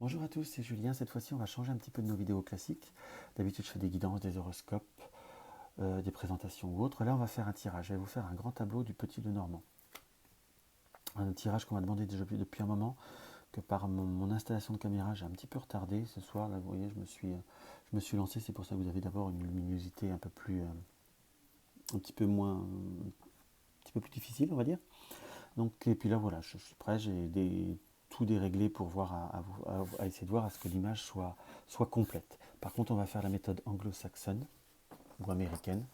Bonjour à tous, c'est Julien. Cette fois-ci, on va changer un petit peu de nos vidéos classiques. D'habitude, je fais des guidances, des horoscopes, des présentations ou autres. Là, on va faire un tirage. Je vais vous faire un grand tableau du Petit Lenormand. Un tirage qu'on m'a demandé déjà depuis un moment, que par mon installation de caméra, j'ai un petit peu retardé. Ce soir, là, vous voyez, je me suis lancé. C'est pour ça que vous avez d'abord une luminosité un peu plus, un petit peu moins, un petit peu plus difficile, on va dire. Donc, et puis là, voilà, je suis prêt. Tout déréglé pour voir à essayer de voir à ce que l'image soit complète. Par contre, on va faire la méthode anglo-saxonne ou américaine,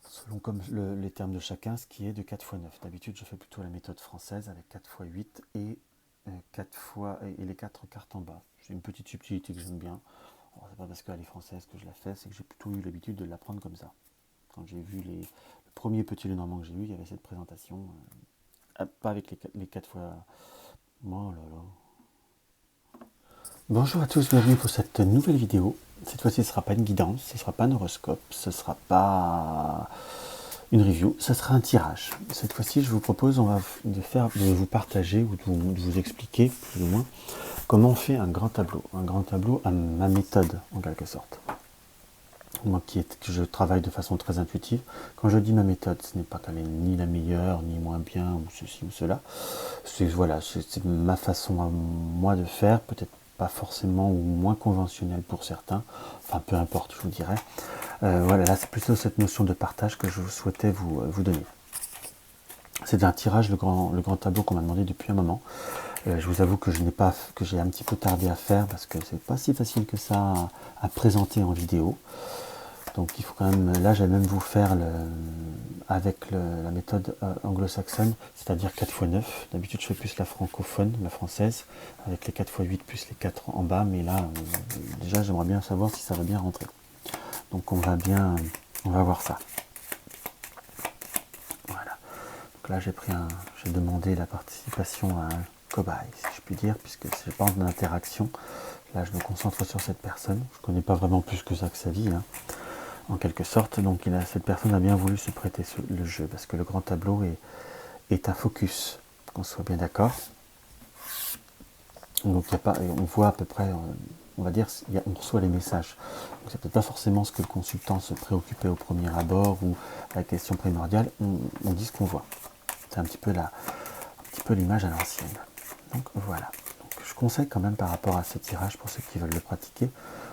selon comme les termes de chacun, ce qui est de 4 x 9. D'habitude, je fais plutôt la méthode française avec 4 x 8 et 4 fois, et les 4 cartes en bas. J'ai une petite subtilité que j'aime bien. C'est pas parce qu'elle est française que je la fais, c'est que j'ai plutôt eu l'habitude de l'apprendre comme ça. Quand j'ai vu le premier Petit Lenormand que j'ai eu, il y avait cette présentation, pas avec les 4 fois. Oh là là. Bonjour à tous, bienvenue pour cette nouvelle vidéo. Cette fois-ci, ce ne sera pas une guidance, ce ne sera pas un horoscope, ce ne sera pas une review, ce sera un tirage. Cette fois-ci, je vous propose de vous partager ou de vous expliquer, plus ou moins, comment on fait un grand tableau. Un grand tableau à ma méthode, en quelque sorte. Moi que je travaille de façon très intuitive. Quand je dis ma méthode, ce n'est pas qu'elle est ni la meilleure, ni moins bien, ou ceci ou cela. Voilà, c'est ma façon à moi de faire, peut-être pas forcément ou moins conventionnelle pour certains, enfin peu importe, je vous dirais. Voilà, là c'est plutôt cette notion de partage que je souhaitais vous donner. C'est un tirage, le grand tableau qu'on m'a demandé depuis un moment. Je vous avoue que j'ai un petit peu tardé à faire parce que c'est pas si facile que ça à présenter en vidéo. Donc il faut quand même, là j'allais même vous faire avec la méthode anglo-saxonne, c'est-à-dire 4 x 9. D'habitude je fais plus la francophone, la française, avec les 4 x 8 plus les 4 en bas, mais là déjà j'aimerais bien savoir si ça va bien rentrer. Donc on va voir ça. Voilà. Donc là j'ai demandé la participation à un cobaye, si je puis dire, puisque je pense d'interaction. Là je me concentre sur cette personne, je ne connais pas vraiment plus que ça que sa vie, hein, en quelque sorte. Donc cette personne a bien voulu se prêter le jeu, parce que le grand tableau est un focus, qu'on soit bien d'accord. Donc on voit à peu près, on va dire, on reçoit les messages. Donc c'est peut-être pas forcément ce que le consultant se préoccupait au premier abord ou la question primordiale, on dit ce qu'on voit. C'est un petit peu l'image à l'ancienne. Donc voilà. Donc, je conseille quand même par rapport à ce tirage pour ceux qui veulent le pratiquer,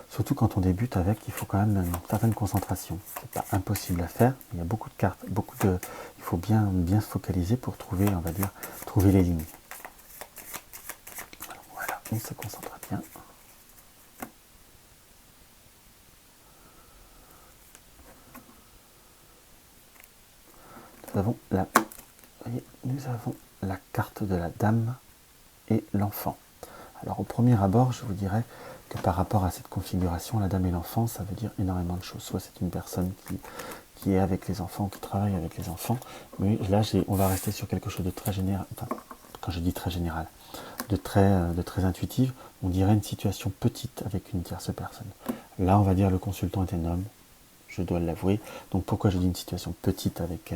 surtout quand on débute avec, il faut quand même une certaine concentration. C'est pas impossible à faire, il y a beaucoup de cartes, il faut bien se focaliser pour trouver, on va dire, trouver les lignes. Alors, voilà, on se concentre bien. Nous avons la carte de la dame et l'enfant. Alors au premier abord, je vous dirais que par rapport à cette configuration, la dame et l'enfant, ça veut dire énormément de choses. Soit c'est une personne qui est avec les enfants, qui travaille avec les enfants, mais là on va rester sur quelque chose de très général, enfin, quand je dis très général, de très intuitive, on dirait une situation petite avec une tierce personne. Là on va dire le consultant est un homme, je dois l'avouer. Donc pourquoi je dis une situation petite avec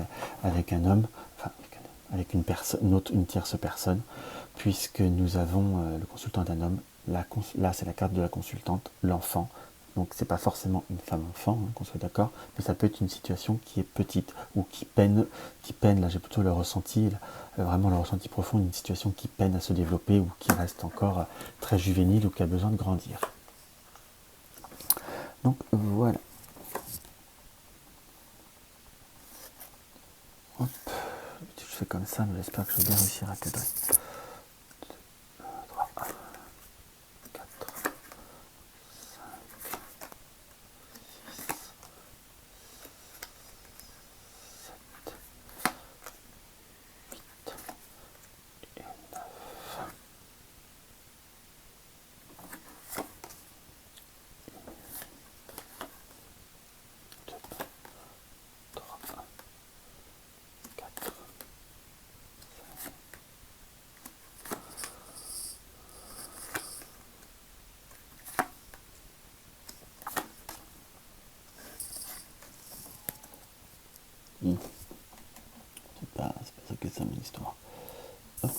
un homme, enfin avec une tierce personne, puisque nous avons le consultant d'un homme, là c'est la carte de la consultante, l'enfant. Donc c'est pas forcément une femme enfant, hein, qu'on soit d'accord, mais ça peut être une situation qui est petite ou qui peine, là j'ai plutôt le ressenti, vraiment le ressenti profond, une situation qui peine à se développer ou qui reste encore très juvénile ou qui a besoin de grandir. Donc voilà. Hop. Je fais comme ça, mais j'espère que je vais bien réussir à cadrer. 3, 4, 7 et 9. 2, 3, 4. C'est pas ça que ça mon histoire. Hop.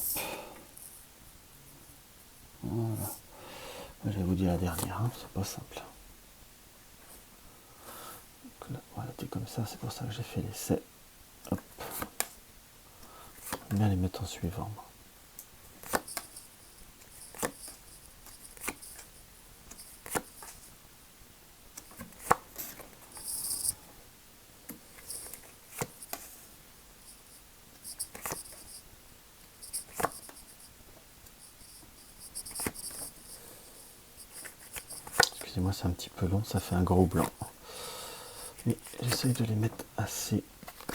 Voilà. Je vais vous dire la dernière, hein, c'est pas simple. Donc là, voilà, t'es comme ça, c'est pour ça que j'ai fait l'essai. Hop. Je vais bien les mettre en suivant. Excusez-moi, c'est un petit peu long, ça fait un gros blanc. Mais j'essaye de les mettre assez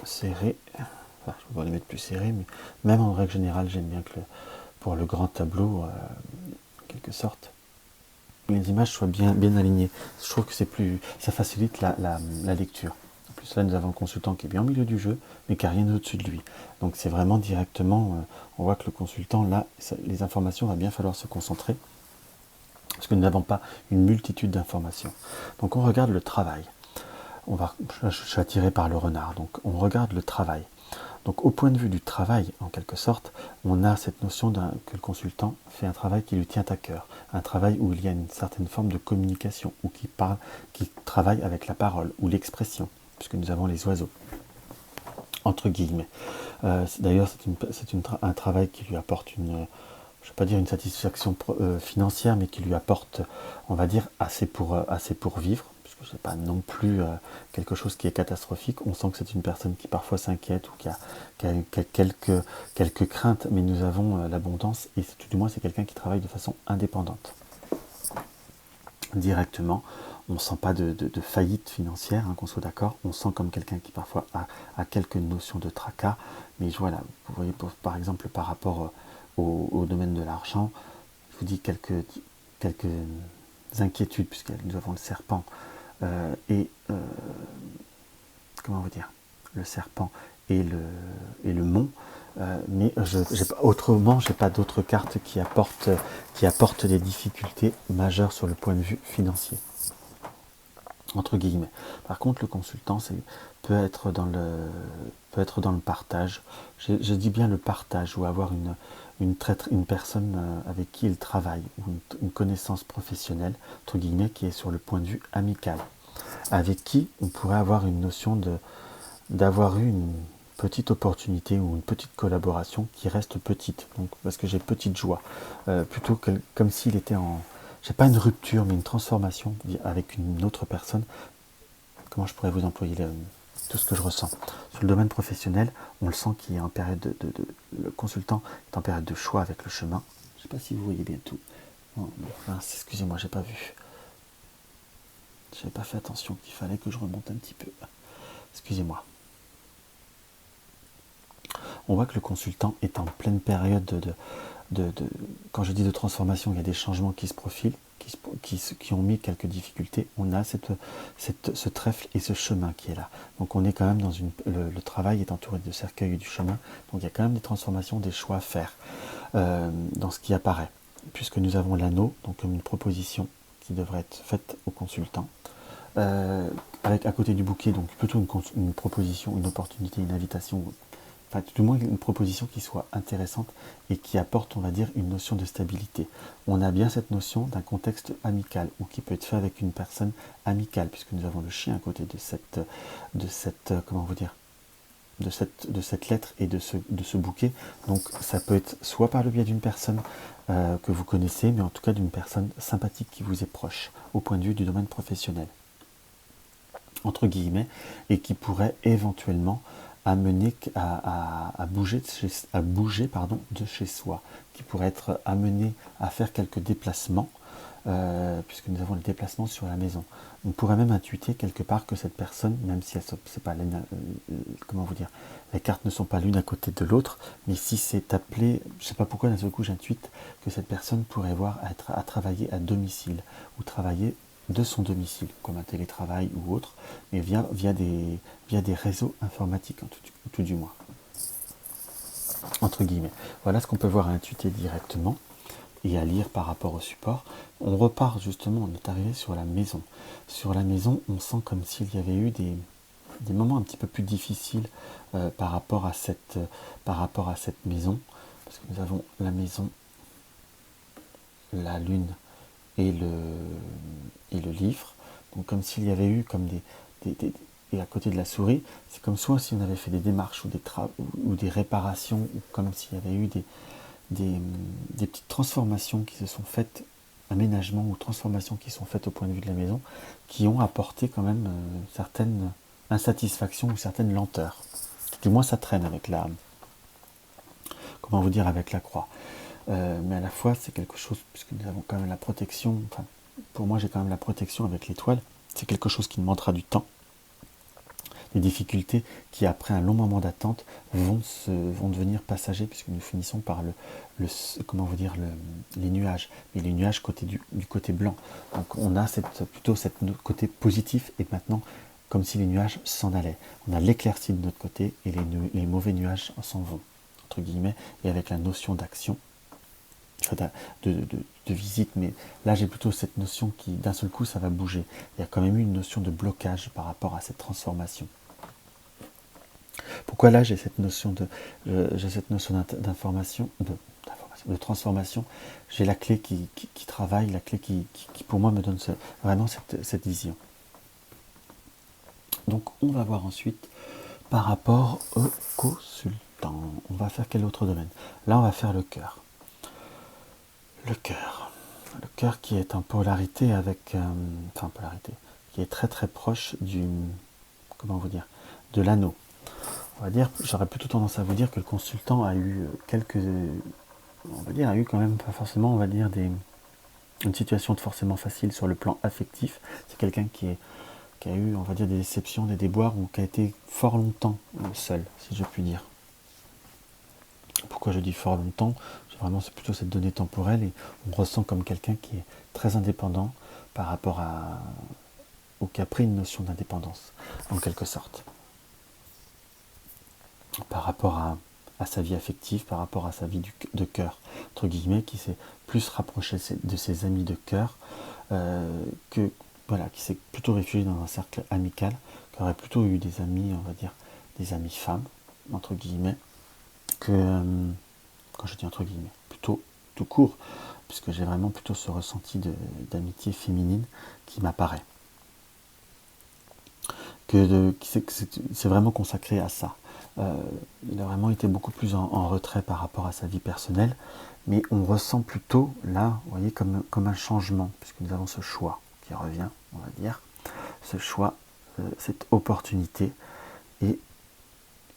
serrés. Enfin, je peux pas les mettre plus serrés, mais même en règle générale, j'aime bien que pour le grand tableau, en quelque sorte, les images soient bien alignées. Je trouve que ça facilite la lecture. En plus, là, nous avons le consultant qui est bien au milieu du jeu, mais qui n'a rien au-dessus de lui. Donc, c'est vraiment directement, on voit que le consultant, là, les informations, va bien falloir se concentrer, parce que nous n'avons pas une multitude d'informations. Donc, on regarde le travail. Je suis attiré par le renard, donc on regarde le travail. Donc au point de vue du travail, en quelque sorte, on a cette notion que le consultant fait un travail qui lui tient à cœur, un travail où il y a une certaine forme de communication, ou qui travaille avec la parole, ou l'expression, puisque nous avons les oiseaux, entre guillemets. D'ailleurs, c'est un travail qui lui apporte je ne vais pas dire une satisfaction financière, mais qui lui apporte, on va dire, assez pour vivre, puisque ce n'est pas non plus quelque chose qui est catastrophique. On sent que c'est une personne qui parfois s'inquiète ou qui a quelques craintes, mais nous avons l'abondance, et tout du moins c'est quelqu'un qui travaille de façon indépendante. Directement, on ne sent pas de faillite financière, hein, qu'on soit d'accord. On sent comme quelqu'un qui parfois a quelques notions de tracas, mais voilà, vous voyez, par exemple, par rapport au domaine de l'argent, je vous dis quelques inquiétudes, puisque nous avons le serpent comment vous dire, le serpent et le mont, mais autrement, j'ai pas d'autres cartes qui apportent des difficultés majeures sur le point de vue financier, entre guillemets. Par contre, le consultant peut être dans le partage. Je dis bien le partage, ou avoir une personne avec qui il travaille, ou une connaissance professionnelle, entre guillemets, qui est sur le point de vue amical, avec qui on pourrait avoir une notion d'avoir eu une petite opportunité ou une petite collaboration qui reste petite, donc parce que j'ai petite joie, plutôt que comme s'il était j'ai pas une rupture, mais une transformation avec une autre personne. Comment je pourrais vous employer tout ce que je ressens sur le domaine professionnel? On le sent qu'il est en période le consultant est en période de choix avec le chemin. Je sais pas si vous voyez bien tout. Oh, excusez-moi, j'ai pas vu. J'avais pas fait attention qu'il fallait que je remonte un petit peu. Excusez-moi. On voit que le consultant est en pleine période quand je dis de transformation, il y a des changements qui se profilent, qui ont mis quelques difficultés. On a ce trèfle et ce chemin qui est là. Donc on est quand même le travail est entouré de cercueils et du chemin. Donc il y a quand même des transformations, des choix à faire dans ce qui apparaît. Puisque nous avons l'anneau, donc comme une proposition qui devrait être faite au consultant. Avec à côté du bouquet, donc plutôt une proposition, une opportunité, une invitation, enfin du moins une proposition qui soit intéressante et qui apporte, on va dire, une notion de stabilité. On a bien cette notion d'un contexte amical, ou qui peut être fait avec une personne amicale, puisque nous avons le chien à côté comment vous dire, de cette lettre et de ce bouquet. Donc ça peut être soit par le biais d'une personne que vous connaissez, mais en tout cas d'une personne sympathique qui vous est proche, au point de vue du domaine professionnel, entre guillemets, et qui pourrait éventuellement amener à bouger de chez soi, qui pourrait être amené à faire quelques déplacements, puisque nous avons les déplacements sur la maison. On pourrait même intuiter quelque part que cette personne, même si c'est pas comment vous dire, les cartes ne sont pas l'une à côté de l'autre, mais si c'est appelé, je ne sais pas pourquoi d'un seul coup j'intuite que cette personne pourrait être à travailler à domicile, ou travailler de son domicile, comme un télétravail ou autre, mais via des réseaux informatiques, en tout du moins, entre guillemets. Voilà ce qu'on peut voir à intuiter directement et à lire par rapport au support. On repart justement, on est arrivé sur la maison. Sur la maison, on sent comme s'il y avait eu des moments un petit peu plus difficiles par rapport à cette maison, parce que nous avons la maison, la lune et le livre. Donc comme s'il y avait eu comme et à côté de la souris, c'est comme soit si on avait fait des démarches ou des réparations, ou comme s'il y avait eu des petites transformations qui se sont faites, aménagements ou transformations qui sont faites au point de vue de la maison, qui ont apporté quand même certaines insatisfactions ou certaines lenteurs. Du moins ça traîne avec comment vous dire, avec la croix. Mais à la fois c'est quelque chose, puisque nous avons quand même la protection, enfin pour moi j'ai quand même la protection avec l'étoile, c'est quelque chose qui demandera du temps, des difficultés qui après un long moment d'attente vont devenir passagers, puisque nous finissons par comment vous dire, les nuages, mais les nuages du côté blanc. Donc on a plutôt cette côté positif, et maintenant comme si les nuages s'en allaient. On a l'éclaircie de notre côté et les mauvais nuages s'en vont, entre guillemets, et avec la notion d'action, de visite, mais là j'ai plutôt cette notion qui d'un seul coup ça va bouger. Il y a quand même eu une notion de blocage par rapport à cette transformation. Pourquoi là j'ai cette notion d'information, de transformation, j'ai la clé qui travaille, la clé qui pour moi me donne vraiment cette vision. Donc on va voir ensuite par rapport au consultant. On va faire quel autre domaine? Là on va faire le cœur. Le cœur qui est en polarité avec, qui est très très proche comment vous dire, de l'anneau. On va dire, j'aurais plutôt tendance à vous dire que le consultant a eu a eu quand même pas forcément, on va dire, une situation forcément facile sur le plan affectif. C'est quelqu'un qui a eu, on va dire, des déceptions, des déboires, ou qui a été fort longtemps seul, si je puis dire. Pourquoi je dis fort longtemps? Vraiment, c'est plutôt cette donnée temporelle, et on ressent comme quelqu'un qui est très indépendant par rapport ou qui a pris une notion d'indépendance, en quelque sorte. Par rapport à sa vie affective, par rapport à sa vie de cœur, entre guillemets, qui s'est plus rapproché de ses amis de cœur, qui s'est plutôt réfugié dans un cercle amical, qui aurait plutôt eu des amis, on va dire, des amis femmes, entre guillemets, quand je dis entre guillemets, plutôt tout court, puisque j'ai vraiment plutôt ce ressenti d'amitié féminine qui m'apparaît. C'est vraiment consacré à ça. Il a vraiment été beaucoup plus en retrait par rapport à sa vie personnelle, mais on ressent plutôt là, vous voyez, comme un changement, puisque nous avons ce choix qui revient, on va dire, ce choix, cette opportunité, et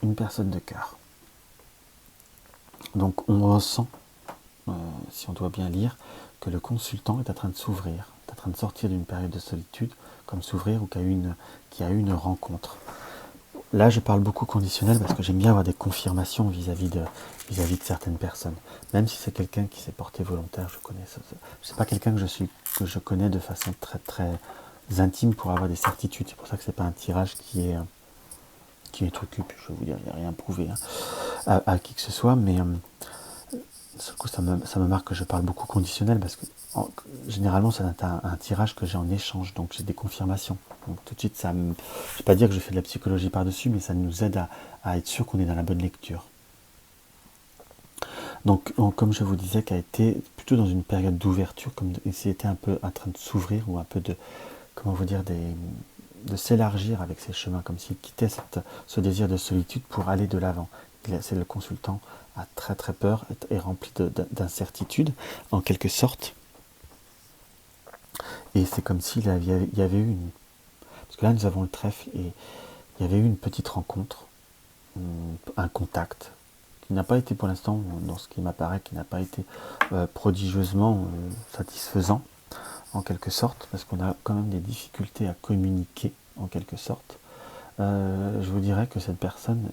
une personne de cœur. Donc on ressent, si on doit bien lire, que le consultant est en train de s'ouvrir, est en train de sortir d'une période de solitude, comme s'ouvrir, ou qui a eu une rencontre. Là, je parle beaucoup conditionnel parce que j'aime bien avoir des confirmations vis-à-vis de certaines personnes. Même si c'est quelqu'un qui s'est porté volontaire, c'est pas quelqu'un que je connais de façon très très intime pour avoir des certitudes. C'est pour ça que c'est pas un tirage qui est trucu. Je vais vous dire, il n'y a rien prouvé à qui que ce soit, mais du coup, ça me marque que je parle beaucoup conditionnel, parce que généralement c'est un tirage que j'ai en échange, donc j'ai des confirmations. Donc tout de suite, je ne vais pas dire que je fais de la psychologie par-dessus, mais ça nous aide à être sûr qu'on est dans la bonne lecture. Donc comme je vous disais, qui a été plutôt dans une période d'ouverture, comme s'il était un peu en train de s'ouvrir, ou un peu de, comment vous dire, de s'élargir avec ses chemins, comme s'il quittait ce désir de solitude pour aller de l'avant. C'est le consultant a très très peur, est rempli d'incertitude, en quelque sorte. Et c'est comme s'il y avait eu parce que là nous avons le trèfle, et il y avait eu une petite rencontre, un contact, qui n'a pas été pour l'instant, dans ce qui m'apparaît, qui n'a pas été prodigieusement satisfaisant, en quelque sorte, parce qu'on a quand même des difficultés à communiquer, en quelque sorte. Je vous dirais que cette personne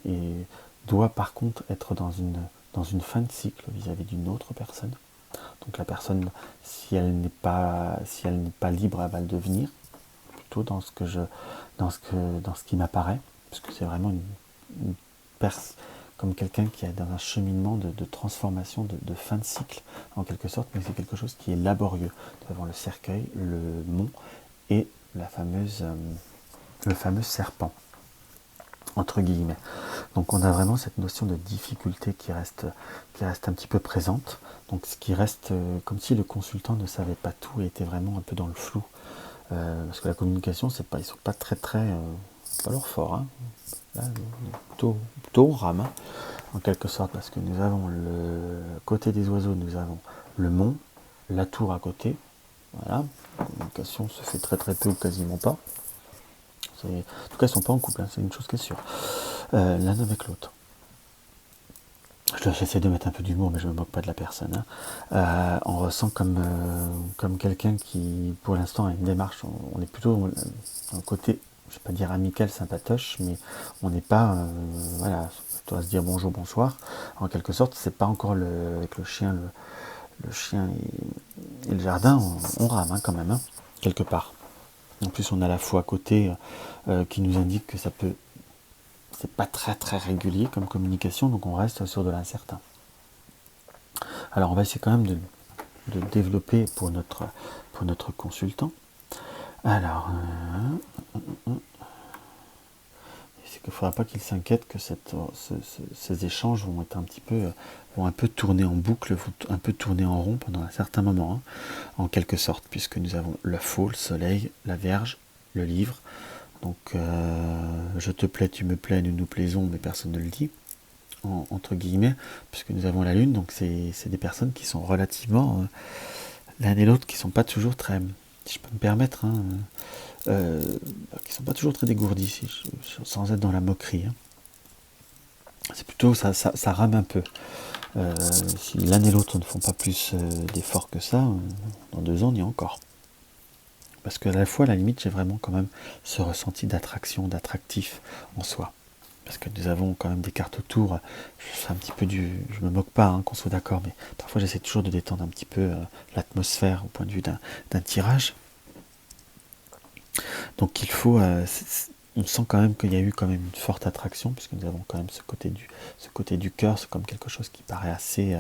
doit par contre être dans une fin de cycle vis-à-vis d'une autre personne. Donc la personne, si elle n'est pas libre, elle va le devenir, plutôt dans ce qui m'apparaît, parce que c'est vraiment une comme quelqu'un qui est dans un cheminement de transformation, de fin de cycle, en quelque sorte, mais c'est quelque chose qui est laborieux, devant le cercueil, le mont et le fameux serpent. entre guillemets. Donc on a vraiment cette notion de difficulté qui reste un petit peu présente. Donc ce qui reste comme si le consultant ne savait pas tout et était vraiment un peu dans le flou. Parce que la communication, c'est pas, ils sont pas très pas leur fort. Hein. Là, plutôt on rame, hein, en quelque sorte, parce que nous avons le côté des oiseaux, nous avons le mont, la tour à côté. Voilà, la communication se fait très peu ou quasiment pas. En tout cas, ils sont pas en couple, hein, c'est une chose qui est sûre. L'un avec l'autre. J'essaie de mettre un peu d'humour, mais je ne me moque pas de la personne. Hein. On ressent comme quelqu'un qui, pour l'instant, a une démarche. On est plutôt dans le côté, je ne vais pas dire amical, sympatoche, mais on n'est pas, voilà, on doit se dire bonjour, bonsoir. En quelque sorte, c'est pas encore avec le chien, le chien et le jardin, on rame hein, quand même, hein, quelque part. En plus, on a la foi à côté qui nous indique que ça peut. C'est pas très régulier comme communication, donc on reste sur de l'incertain. Alors on va essayer quand même de développer pour notre consultant. Alors, c'est qu'il ne faudra pas qu'il s'inquiète que ces échanges vont être vont un peu tourner en boucle, vont un peu tourner en rond pendant un certain moment, hein, en quelque sorte, puisque nous avons le faux, le soleil, la Vierge, le livre. Donc, je te plais, tu me plais, nous nous plaisons, mais personne ne le dit, entre guillemets, puisque nous avons la Lune. Donc, c'est des personnes qui sont relativement, l'un et l'autre, qui sont pas toujours très, si je peux me permettre, hein, qui sont pas toujours très dégourdis, sans être dans la moquerie. Hein. C'est plutôt, ça rame un peu. Si l'un et l'autre ne font pas plus d'efforts que ça, dans 2 ans, on y est encore. Parce que à la fois, à la limite, j'ai vraiment quand même ce ressenti d'attraction, d'attractif en soi. Parce que nous avons quand même des cartes autour. Je fais un petit peu je me moque pas, hein, qu'on soit d'accord, mais parfois j'essaie toujours de détendre un petit peu l'atmosphère au point de vue d'un tirage. Donc il faut, on sent quand même qu'il y a eu quand même une forte attraction, puisque nous avons quand même ce côté du cœur, c'est comme quelque chose qui paraît assez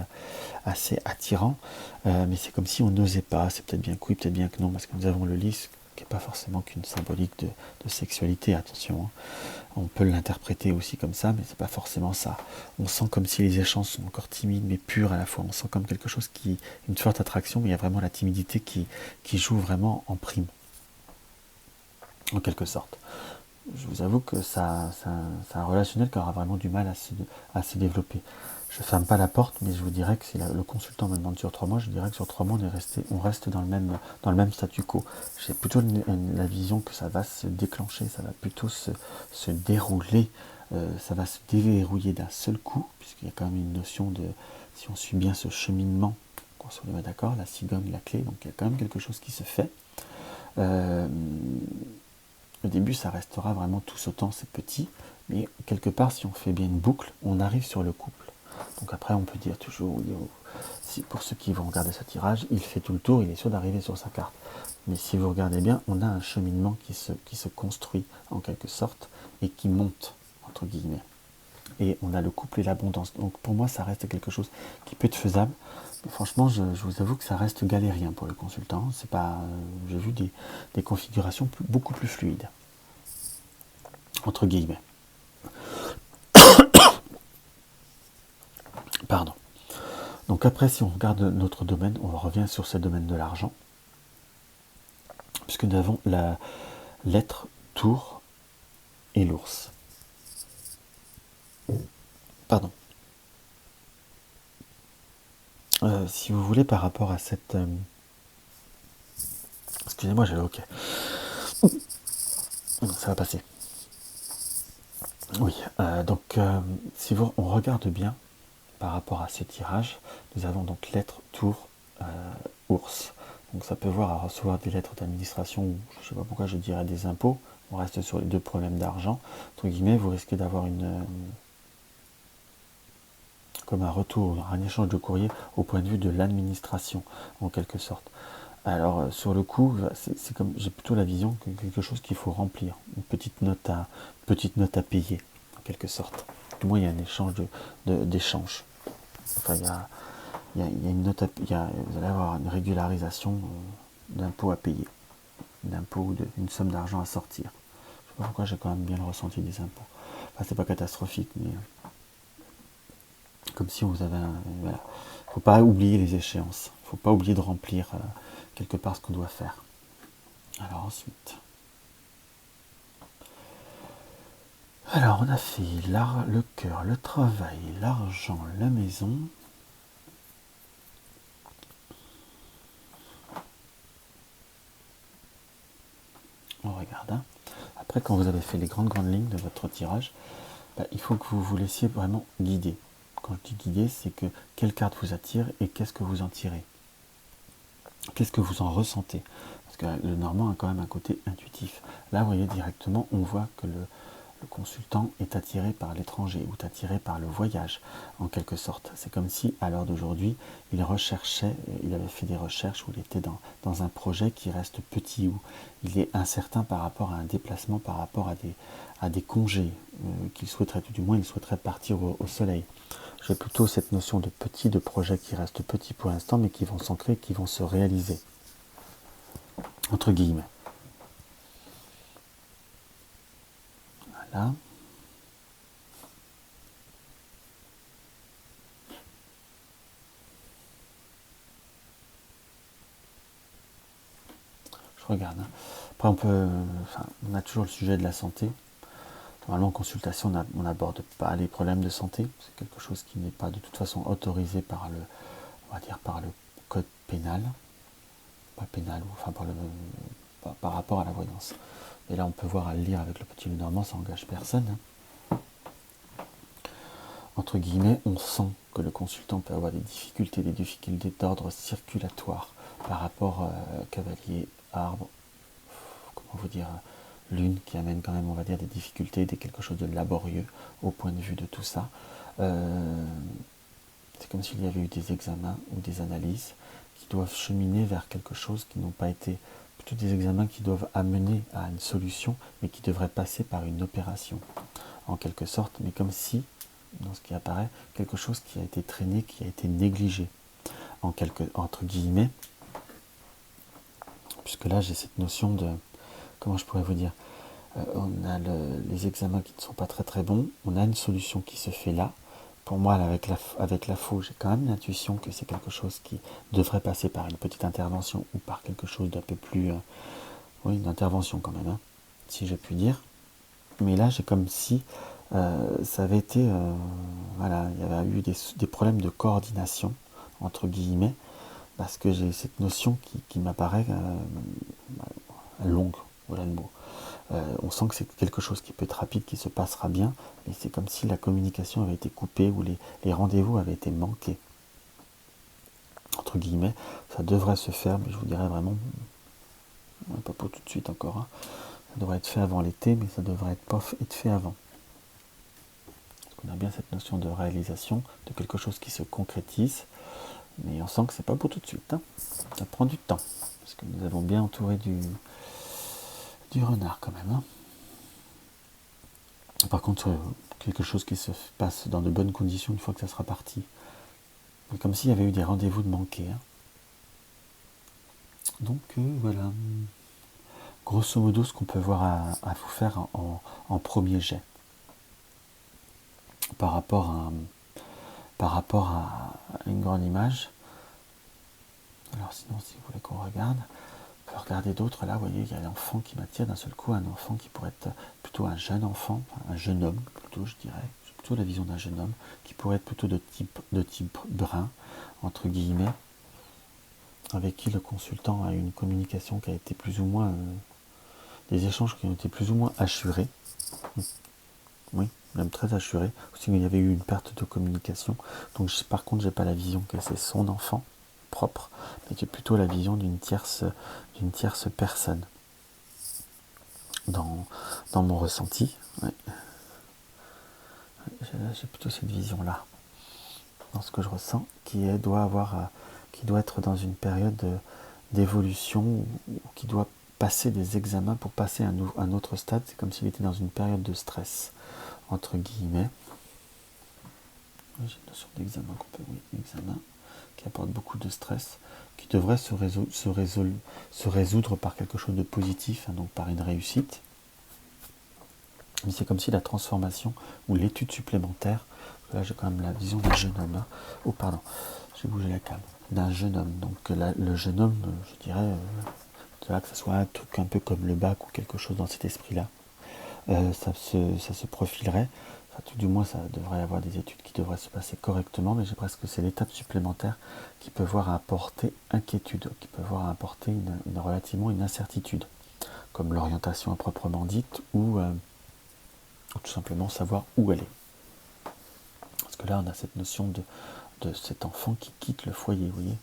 attirant, mais c'est comme si on n'osait pas. C'est peut-être bien que oui, peut-être bien que non, parce que nous avons le lys qui n'est pas forcément qu'une symbolique de sexualité, attention. Hein. On peut l'interpréter aussi comme ça, mais c'est pas forcément ça. On sent comme si les échanges sont encore timides, mais purs à la fois. On sent comme quelque chose une forte attraction, mais il y a vraiment la timidité qui joue vraiment en prime, en quelque sorte. Je vous avoue que c'est un relationnel qui aura vraiment du mal à se développer. Je ne ferme pas la porte, mais je vous dirais que si le consultant me demande sur 3 mois, je dirais que sur 3 mois, on reste dans le même statu quo. J'ai plutôt la vision que ça va se déclencher, ça va plutôt se dérouler, ça va se déverrouiller d'un seul coup, puisqu'il y a quand même une notion de, si on suit bien ce cheminement, qu'on soit d'accord, la cigogne, la clé, donc il y a quand même quelque chose qui se fait. Au début, ça restera vraiment tous autant, c'est petit, mais quelque part, si on fait bien une boucle, on arrive sur le couple. Donc après, on peut dire toujours, si pour ceux qui vont regarder ce tirage, il fait tout le tour, il est sûr d'arriver sur sa carte. Mais si vous regardez bien, on a un cheminement qui se construit en quelque sorte et qui monte, entre guillemets. Et on a le couple et l'abondance. Donc pour moi, ça reste quelque chose qui peut être faisable. Mais franchement, je vous avoue que ça reste galérien pour le consultant. C'est pas, j'ai vu des configurations beaucoup plus fluides, entre guillemets. Pardon. Donc après, si on regarde notre domaine, on revient sur ce domaine de l'argent, puisque nous avons la lettre tour et l'ours. Pardon. Si vous voulez, par rapport à cette... Excusez-moi, j'avais OK. Ça va passer. Oui, donc si on regarde bien par rapport à ce tirage, nous avons donc lettre, tour, ours. Donc ça peut voir à recevoir des lettres d'administration, ou je ne sais pas pourquoi je dirais des impôts. On reste sur les 2 problèmes d'argent. Entre guillemets, vous risquez d'avoir comme un retour, un échange de courrier au point de vue de l'administration, en quelque sorte. Alors sur le coup, c'est comme j'ai plutôt la vision que quelque chose qu'il faut remplir, une petite note à payer, en quelque sorte. Du moins il y a un échange d'échange. Enfin il y a une note vous allez avoir une régularisation d'impôts à payer, d'impôts ou une somme d'argent à sortir. Je sais pas pourquoi j'ai quand même bien le ressenti des impôts. Enfin, c'est pas catastrophique, mais comme si on vous avait voilà. Faut pas oublier les échéances. Faut pas oublier de remplir quelque part ce qu'on doit faire. Alors ensuite. Alors on a fait le cœur, le travail, l'argent, la maison. On regarde. Hein. Après, quand vous avez fait les grandes lignes de votre tirage, il faut que vous vous laissiez vraiment guider. Quand je dis guider, c'est que quelle carte vous attire et qu'est-ce que vous en tirez. Qu'est-ce que vous en ressentez? Parce que le normand a quand même un côté intuitif. Là, vous voyez directement, on voit que le consultant est attiré par l'étranger ou attiré par le voyage, en quelque sorte. C'est comme si, à l'heure d'aujourd'hui, il recherchait, il avait fait des recherches où il était dans un projet qui reste petit, où il est incertain par rapport à un déplacement, par rapport à des congés qu'il souhaiterait, tout du moins il souhaiterait partir au soleil. J'ai plutôt cette notion de petit, de projet qui reste petit pour l'instant, mais qui vont s'ancrer, qui vont se réaliser, entre guillemets. Voilà. Je regarde. Hein. Après, on a toujours le sujet de la santé. Normalement, en consultation, on n'aborde pas les problèmes de santé. C'est quelque chose qui n'est pas de toute façon autorisé par par le code pénal. Pas pénal, enfin par rapport à la voyance. Et là, on peut voir à le lire avec le petit Lenormand, ça n'engage personne. Hein. Entre guillemets, on sent que le consultant peut avoir des difficultés d'ordre circulatoire par rapport cavalier, arbre, comment vous dire, lune qui amène quand même, on va dire, des difficultés, quelque chose de laborieux au point de vue de tout ça. C'est comme s'il y avait eu des examens ou des analyses qui doivent cheminer vers quelque chose qui n'ont pas été, plutôt des examens qui doivent amener à une solution, mais qui devraient passer par une opération, en quelque sorte, mais comme si, dans ce qui apparaît, quelque chose qui a été traîné, qui a été négligé, entre guillemets, puisque là j'ai cette notion de, comment je pourrais vous dire, on a les examens qui ne sont pas très très bons, on a une solution qui se fait là. Pour moi, avec la faux, j'ai quand même l'intuition que c'est quelque chose qui devrait passer par une petite intervention ou par quelque chose d'un peu plus... oui, une intervention quand même, hein, si je puis dire. Mais là, j'ai comme si ça avait été... voilà, il y avait eu des problèmes de coordination, entre guillemets, parce que j'ai cette notion qui m'apparaît longue, voilà le mot. On sent que c'est quelque chose qui peut être rapide, qui se passera bien, mais c'est comme si la communication avait été coupée ou les rendez-vous avaient été manqués. Entre guillemets, ça devrait se faire, mais je vous dirais vraiment, pas pour tout de suite encore, hein. Ça devrait être fait avant l'été, mais ça devrait être fait avant. Parce qu'on a bien cette notion de réalisation, de quelque chose qui se concrétise, mais on sent que c'est pas pour tout de suite. Hein. Ça prend du temps, parce que nous avons bien entouré du renard quand même. Hein. Par contre, quelque chose qui se passe dans de bonnes conditions une fois que ça sera parti. Mais comme s'il y avait eu des rendez-vous de manqués. Hein. Donc voilà. Grosso modo, ce qu'on peut voir à vous faire en premier jet. Par rapport à une grande image. Alors sinon, si vous voulez qu'on regarde, on peut regarder d'autres. Là, vous voyez, il y a l'enfant qui m'attire d'un seul coup, un enfant qui pourrait être plutôt un jeune enfant, un jeune homme plutôt, je dirais. J'ai plutôt la vision d'un jeune homme qui pourrait être plutôt de type brun, entre guillemets, avec qui le consultant a eu une communication qui a été plus ou moins... des échanges qui ont été plus ou moins assurés. Oui, même très assurés. Aussi, il y avait eu une perte de communication. Donc, par contre, j'ai pas la vision que c'est son enfant propre, mais j'ai plutôt la vision d'une tierce personne dans mon ressenti. Ouais. J'ai plutôt cette vision-là dans ce que je ressens, qui doit être dans une période d'évolution ou qui doit passer des examens pour passer à un autre stade. C'est comme s'il était dans une période de stress, entre guillemets. J'ai une notion d'examen examen, qui apporte beaucoup de stress, qui devrait se résoudre par quelque chose de positif, hein, donc par une réussite. Mais c'est comme si la transformation ou l'étude supplémentaire, là j'ai quand même la vision d'un jeune homme, hein. Oh pardon, j'ai bougé la cam, d'un jeune homme. Donc là, le jeune homme, je dirais, que ce soit un truc un peu comme le bac ou quelque chose dans cet esprit-là, ça se profilerait. Enfin, tout du moins, ça devrait y avoir des études qui devraient se passer correctement, mais j'ai presque c'est l'étape supplémentaire qui peut voir apporter inquiétude, qui peut voir apporter relativement une incertitude, comme l'orientation à proprement dite, ou tout simplement savoir où aller. Parce que là, on a cette notion de cet enfant qui quitte le foyer, vous voyez,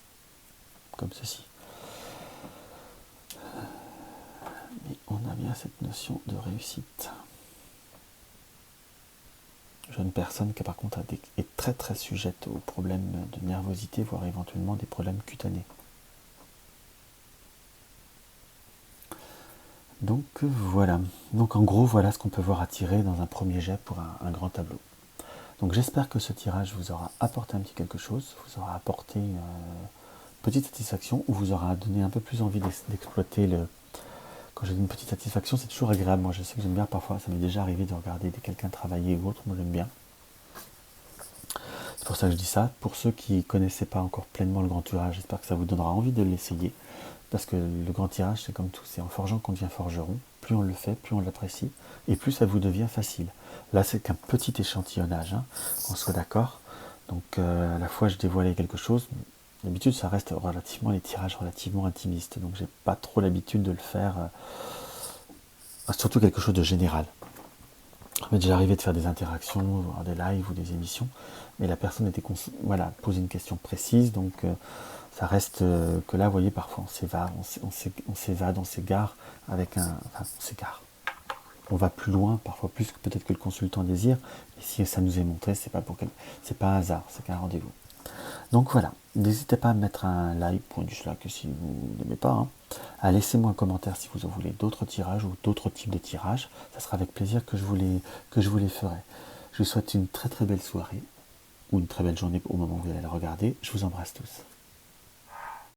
comme ceci. Mais on a bien cette notion de réussite. Jeune personne qui par contre est très très sujette aux problèmes de nervosité, voire éventuellement des problèmes cutanés. Donc voilà. Donc en gros, voilà ce qu'on peut voir à tirer dans un premier jet pour un grand tableau. Donc j'espère que ce tirage vous aura apporté un petit quelque chose, vous aura apporté une petite satisfaction, ou vous aura donné un peu plus envie d'exploiter le... Quand je dis une petite satisfaction, c'est toujours agréable. Moi je sais que j'aime bien parfois, ça m'est déjà arrivé de regarder quelqu'un travailler ou autre, moi j'aime bien. C'est pour ça que je dis ça. Pour ceux qui ne connaissaient pas encore pleinement le grand tirage, j'espère que ça vous donnera envie de l'essayer. Parce que le grand tirage, c'est comme tout, c'est en forgeant qu'on devient forgeron. Plus on le fait, plus on l'apprécie, et plus ça vous devient facile. Là, c'est qu'un petit échantillonnage, hein, qu'on soit d'accord. Donc, à la fois, je dévoilais quelque chose. D'habitude, ça reste relativement les tirages relativement intimistes. Donc, j'ai pas trop l'habitude de le faire. Surtout quelque chose de général. Ça m'est déjà arrivé de faire des interactions, voire des lives ou des émissions, mais la personne était posé une question précise, donc ça reste que là, vous voyez, parfois on s'évade, on s'égare avec un... Enfin, on s'égare. On va plus loin, parfois plus que peut-être que le consultant désire, et si ça nous est montré, c'est pas un hasard, c'est qu'un rendez-vous. Donc voilà, n'hésitez pas à mettre un like ou un dislike si vous n'aimez pas, hein. À laisser-moi un commentaire si vous en voulez d'autres tirages ou d'autres types de tirages. Ça sera avec plaisir que je vous les ferai. Je vous souhaite une très très belle soirée ou une très belle journée au moment où vous allez la regarder. Je vous embrasse tous.